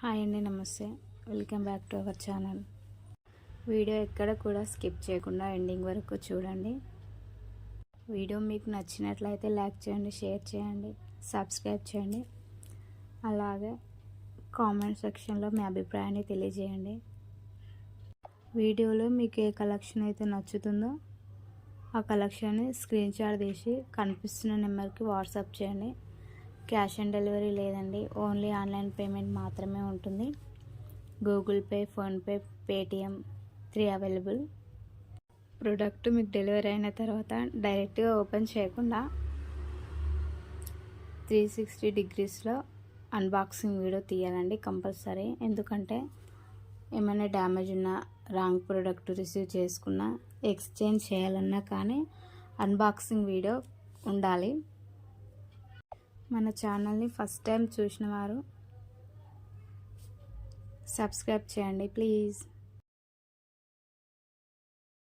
Hi అండి, నమస్తే. Welcome back to our channel. Video ఎక్కడ కూడా స్కిప్ చేయకుండా ఎండింగ్ వరకు చూడండి. వీడియో మీకు నచ్చినట్లయితే లైక్ చేయండి, షేర్ చేయండి, సబ్స్క్రైబ్ చేయండి. అలాగే కామెంట్ సెక్షన్లో మీ అభిప్రాయాన్ని తెలియజేయండి. వీడియోలో మీకు ఏ కలెక్షన్ అయితే నచ్చుతుందో ఆ కలెక్షన్ని స్క్రీన్ షాట్ తీసి కనిపిస్తున్న నెంబర్కి వాట్సాప్ చేయండి. క్యాష్ ఆన్ డెలివరీ లేదండి, ఓన్లీ ఆన్లైన్ పేమెంట్ మాత్రమే ఉంటుంది. Google pay, PhonePe, Paytm 3 available. Product మీకు డెలివరీ అయిన తర్వాత డైరెక్ట్గా ఓపెన్ చేయకుండా 360 డిగ్రీస్లో అన్బాక్సింగ్ వీడియో తీయాలండి కంపల్సరీ. ఎందుకంటే ఏమైనా డ్యామేజ్ ఉన్నా, రాంగ్ ప్రోడక్ట్ రిసీవ్ చేసుకున్నా, ఎక్స్చేంజ్ చేయాలన్నా కానీ అన్బాక్సింగ్ వీడియో ఉండాలి. మన ఛానల్ని ఫస్ట్ టైం చూసిన వారు సబ్స్క్రైబ్ చేయండి ప్లీజ్.